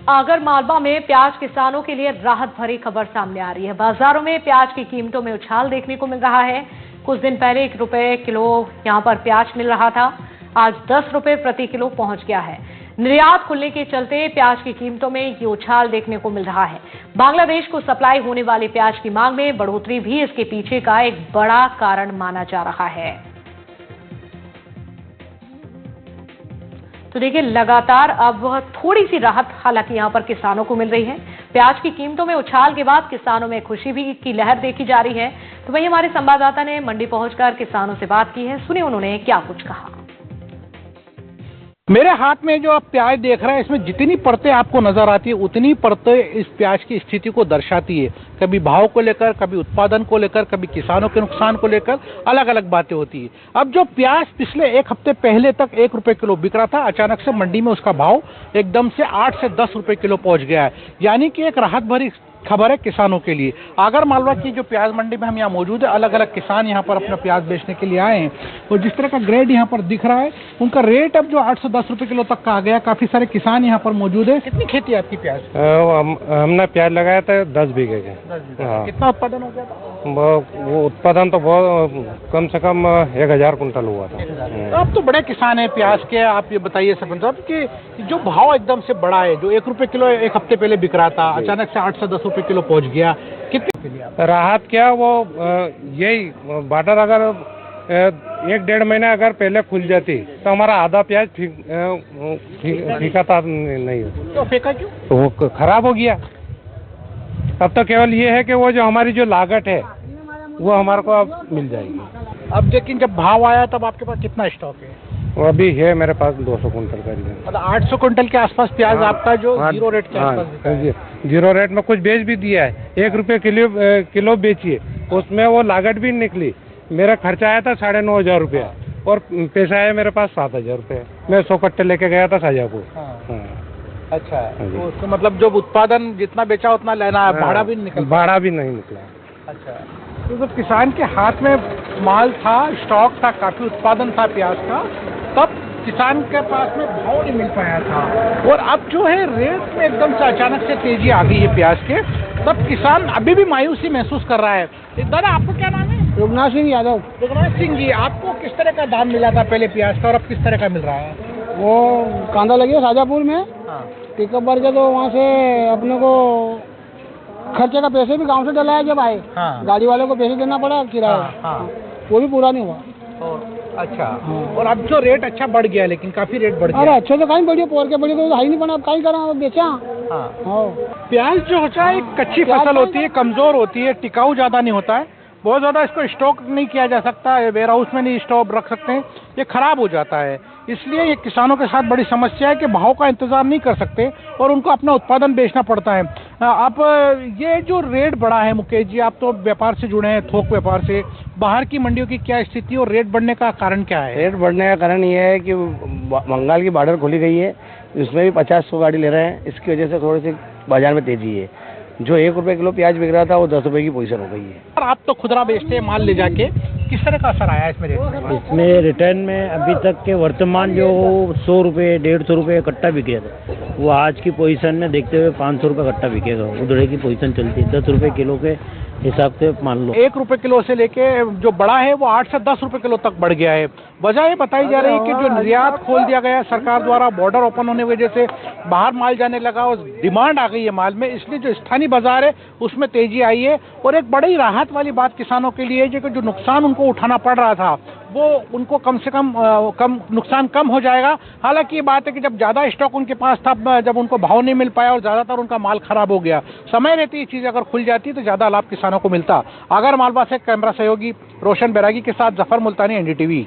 आगर मालवा में प्याज किसानों के लिए राहत भरी खबर सामने आ रही है। बाजारों में प्याज की कीमतों में उछाल देखने को मिल रहा है। कुछ दिन पहले 1 रुपए किलो यहां पर प्याज मिल रहा था, आज 10 रुपए प्रति किलो पहुंच गया है। निर्यात खुलने के चलते प्याज की कीमतों में ये उछाल देखने को मिल रहा है। बांग्लादेश को सप्लाई होने वाले प्याज की मांग में बढ़ोतरी भी इसके पीछे का एक बड़ा कारण माना जा रहा है। तो देखिए, लगातार अब थोड़ी सी राहत हालांकि यहां पर किसानों को मिल रही है। प्याज की कीमतों में उछाल के बाद किसानों में खुशी भी की लहर देखी जा रही है। तो वहीं हमारे संवाददाता ने मंडी पहुंचकर किसानों से बात की है, सुनिए उन्होंने क्या कुछ कहा। मेरे हाथ में जो आप प्याज देख रहे हैं, इसमें जितनी परतें आपको नजर आती है उतनी परतें इस प्याज की स्थिति को दर्शाती है। कभी भाव को लेकर, कभी उत्पादन को लेकर, कभी किसानों के नुकसान को लेकर अलग अलग बातें होती है। अब जो प्याज पिछले 1 हफ्ते पहले तक 1 रुपए किलो बिक रहा था, अचानक से मंडी में उसका भाव एकदम से 8 से 10 रुपए किलो पहुंच गया है। यानी कि एक राहत भरी खबर है किसानों के लिए। आगर मालवा की जो प्याज मंडी में हम यहाँ मौजूद है, अलग अलग किसान यहाँ पर अपना प्याज बेचने के लिए आए हैं और जिस तरह का ग्रेड यहाँ पर दिख रहा है, उनका रेट अब जो 8 से 10 रुपए किलो तक का आ गया। काफी सारे किसान यहाँ पर मौजूद है। कितनी खेती है आपकी प्याज? हमने प्याज लगाया था 10 बीघे के। 10 बीघे। कितना उत्पादन हो गया था? वो उत्पादन तो बहुत कम से कम 1000 कुंटल हुआ था। तो आप तो बड़े किसान है प्याज के, आप ये बताइए सरपंच साहब कि जो भाव एकदम से बढ़ा है, जो 1 रुपए किलो 1 हफ्ते पहले बिक रहा था, अचानक से 8 से 10 रुपए किलो पहुंच गया, कितने के लिए राहत क्या? वो यही बॉर्डर अगर 1-1.5 महीना अगर पहले खुल जाती तो हमारा आधा प्याज फीका था नहीं। तो फेंका क्यों? तो वो खराब हो गया। अब तो केवल ये है कि वो जो हमारी जो लागत है वो हमारे को अब मिल जाएगी। अब लेकिन जब भाव आया तब आपके पास कितना स्टॉक है? वो अभी है मेरे पास 200 कुंटल का। मतलब 800 कुंटल के आसपास प्याज आपका जो जीरो रेट के आसपास जीरो रेट में कुछ बेच भी दिया है। 1 रुपए किलो बेचिए, उसमें वो लागत भी निकली। मेरा खर्चा आया था 9,500 रुपया और पैसा आया मेरे पास 7,000 रुपये। मैं 100 कट्टे लेके गया था शाजापुर। अच्छा, तो उसको मतलब जो उत्पादन जितना बेचा उतना लेना है, भाड़ा भी निकला? भाड़ा भी नहीं निकला। अच्छा, तो जब किसान के हाथ में माल था, स्टॉक था, काफी उत्पादन था प्याज का, तब किसान के पास में भाव नहीं मिल पाया था और अब जो है रेट में एकदम से अचानक से तेजी आ गई है प्याज के, तब किसान अभी भी मायूसी महसूस कर रहा है। दादा, आपको क्या नाम है? रघुनाथ सिंह यादव। रघुनाथ सिंह जी, आपको किस तरह का दाम मिला था पहले प्याज का और अब किस तरह का मिल रहा है? वो कांदा लगी है शाजापुर में। हाँ। पिकअप भर के तो वहाँ से अपने को खर्चे का पैसे भी गांव से डलाया जब आए। हाँ। गाड़ी वाले को पैसे देना पड़ा किराया। हाँ। वो भी पूरा नहीं हुआ। अच्छा, और अब जो रेट अच्छा बढ़ गया, लेकिन काफी रेट बढ़ गया। अरे अच्छा तो कहीं बढ़िया पोर के बढ़िया तो हाई नहीं बना, अब कहीं करा बेचा। हाँ। प्याज जो होता है एक कच्ची फसल होती है, कमजोर होती है, टिकाऊ ज्यादा नहीं होता है। बहुत ज्यादा इसको स्टॉक नहीं किया जा सकता, वेयर हाउस में नहीं स्टॉक रख सकते हैं, ये खराब हो जाता है। इसलिए ये किसानों के साथ बड़ी समस्या है कि भाव का इंतजार नहीं कर सकते और उनको अपना उत्पादन बेचना पड़ता है। आप ये जो रेट बढ़ा है, मुकेश जी, आप तो व्यापार से जुड़े हैं, थोक व्यापार से, बाहर की मंडियों की क्या स्थिति और रेट बढ़ने का कारण क्या है? रेट बढ़ने का कारण ये है कि बंगाल की बॉर्डर खोली गई है, इसमें भी 50-100 गाड़ी ले रहे हैं। इसकी वजह से थोड़ी सी बाजार में तेजी है। जो 1 रुपए किलो प्याज बिक रहा था वो 10 रुपए की पोजीशन हो गई है। और आप तो खुदरा बेचते हैं माल ले जाके, किस तरह का असर आया इसमें रेट में? इसमें रिटर्न में अभी तक के वर्तमान जो 100 रुपये 150 रुपये कट्टा बिक रहा था, वो आज की पोजीशन में देखते हुए 500 रुपये कट्टा बिकेगा। उधड़े की पोजीशन चलती है, 10 रुपये किलो के हिसाब से मान लो। 1 रुपए किलो से लेके जो बड़ा है वो 8 से 10 रुपए किलो तक बढ़ गया है। वजह ये बताई जा रही है कि जो निर्यात खोल दिया गया सरकार द्वारा, बॉर्डर ओपन होने की वजह से बाहर माल जाने लगा और डिमांड आ गई है माल में, इसलिए जो स्थानीय बाजार है उसमें तेजी आई है। और एक बड़ी राहत वाली बात किसानों के लिए है कि जो नुकसान उनको उठाना पड़ रहा था वो उनको कम से कम नुकसान कम हो जाएगा। हालांकि ये बात है कि जब ज़्यादा स्टॉक उनके पास था, जब उनको भाव नहीं मिल पाया और ज़्यादातर उनका माल खराब हो गया, समय रहती ये चीज़ अगर खुल जाती तो ज़्यादा लाभ किसानों को मिलता। आगर मालवा से कैमरा सहयोगी रोशन बैरागी के साथ जफर मुल्तानी, NDTV।